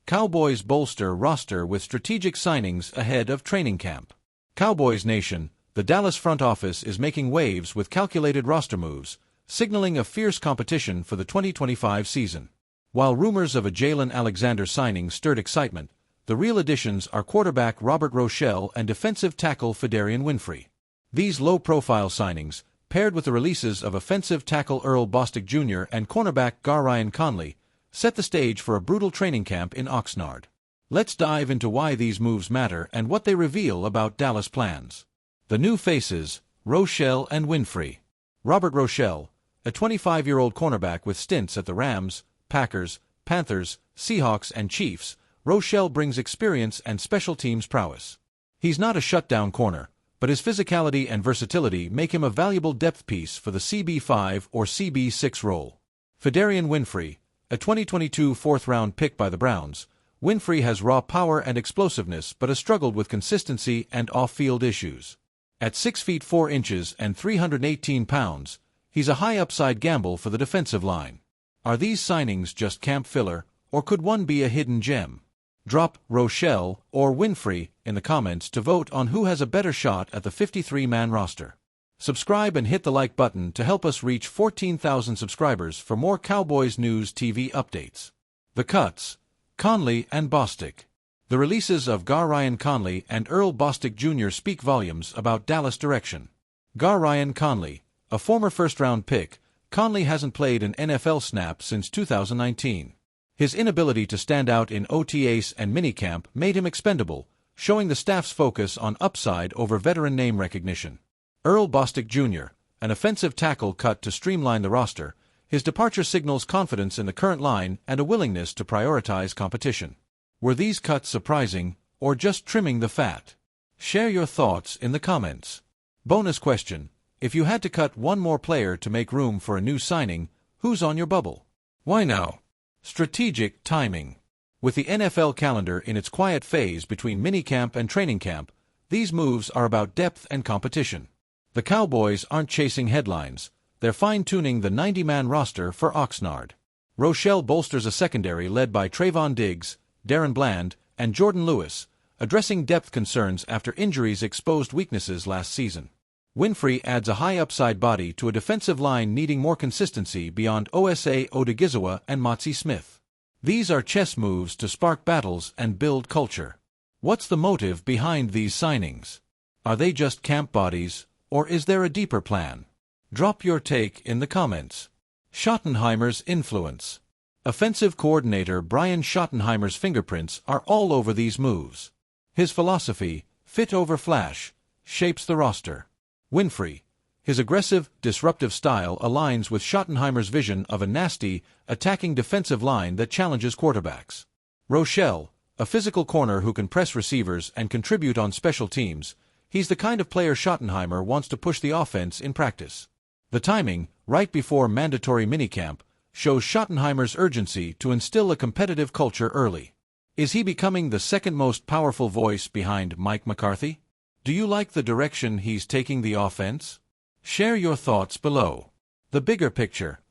Cowboys bolster roster with strategic signings ahead of training camp. Cowboys Nation, the Dallas front office is making waves with calculated roster moves, signaling a fierce competition for the 2025 season. While rumors of a Jalen Alexander signing stirred excitement, the real additions are quarterback Robert Rochelle and defensive tackle Phidarian Winfrey. These low-profile signings, paired with the releases of offensive tackle Earl Bostic Jr. and cornerback Ryan Conley, set the stage for a brutal training camp in Oxnard. Let's dive into why these moves matter and what they reveal about Dallas' plans. The new faces, Rochelle and Winfrey. Robert Rochelle, a 25-year-old cornerback with stints at the Rams, Packers, Panthers, Seahawks, and Chiefs, Rochelle brings experience and special teams prowess. He's not a shutdown corner, but his physicality and versatility make him a valuable depth piece for the CB5 or CB6 role. Phidarian Winfrey, a 2022 fourth-round pick by the Browns, Winfrey has raw power and explosiveness but has struggled with consistency and off-field issues. At 6 feet 4 inches and 318 pounds, he's a high-upside gamble for the defensive line. Are these signings just camp filler, or could one be a hidden gem? Drop Rochelle or Winfrey in the comments to vote on who has a better shot at the 53-man roster. Subscribe and hit the like button to help us reach 14,000 subscribers for more Cowboys News TV updates. The cuts, Conley and Bostic. The releases of Ryan Conley and Earl Bostic Jr. speak volumes about Dallas' direction. Ryan Conley, a former first-round pick, Conley hasn't played an NFL snap since 2019. His inability to stand out in OTAs and minicamp made him expendable, showing the staff's focus on upside over veteran name recognition. Earl Bostic Jr., an offensive tackle cut to streamline the roster, his departure signals confidence in the current line and a willingness to prioritize competition. Were these cuts surprising, or just trimming the fat? Share your thoughts in the comments. Bonus question: if you had to cut one more player to make room for a new signing, who's on your bubble? Why now? Strategic timing. With the NFL calendar in its quiet phase between minicamp and training camp, these moves are about depth and competition. The Cowboys aren't chasing headlines, they're fine-tuning the 90-man roster for Oxnard. Rochelle bolsters a secondary led by Trayvon Diggs, Darren Bland, and Jordan Lewis, addressing depth concerns after injuries exposed weaknesses last season. Winfrey adds a high-upside body to a defensive line needing more consistency beyond Osa Odigizua and Motzi Smith. These are chess moves to spark battles and build culture. What's the motive behind these signings? Are they just camp bodies, or is there a deeper plan? Drop your take in the comments. Schottenheimer's influence. Offensive coordinator Brian Schottenheimer's fingerprints are all over these moves. His philosophy, fit over flash, shapes the roster. Winfrey, his aggressive, disruptive style aligns with Schottenheimer's vision of a nasty, attacking defensive line that challenges quarterbacks. Rochelle, a physical corner who can press receivers and contribute on special teams, he's the kind of player Schottenheimer wants to push the offense in practice. The timing, right before mandatory minicamp, shows Schottenheimer's urgency to instill a competitive culture early. Is he becoming the second most powerful voice behind Mike McCarthy? Do you like the direction he's taking the offense? Share your thoughts below. The bigger picture.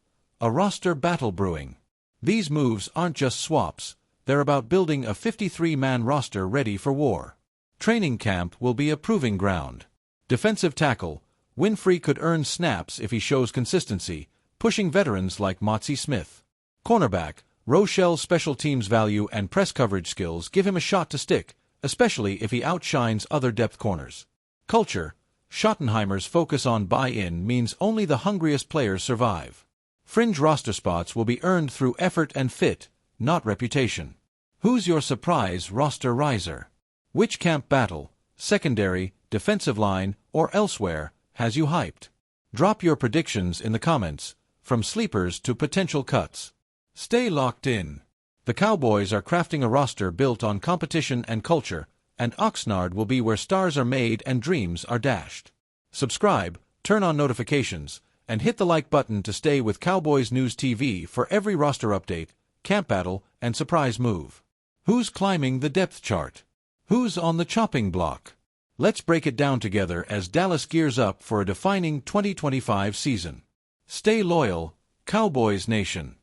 A roster battle brewing. These moves aren't just swaps, they're about building a 53-man roster ready for war. Training camp will be a proving ground. Defensive tackle, Winfrey could earn snaps if he shows consistency, pushing veterans like Motzi Smith. Cornerback, Rochelle's special teams value and press coverage skills give him a shot to stick, especially if he outshines other depth corners. Culture, Schottenheimer's focus on buy-in means only the hungriest players survive. Fringe roster spots will be earned through effort and fit, not reputation. Who's your surprise roster riser? Which camp battle, secondary, defensive line, or elsewhere, has you hyped? Drop your predictions in the comments, from sleepers to potential cuts. Stay locked in. The Cowboys are crafting a roster built on competition and culture, and Oxnard will be where stars are made and dreams are dashed. Subscribe, turn on notifications, and hit the like button to stay with Cowboys News TV for every roster update, camp battle, and surprise move. Who's climbing the depth chart? Who's on the chopping block? Let's break it down together as Dallas gears up for a defining 2025 season. Stay loyal, Cowboys Nation.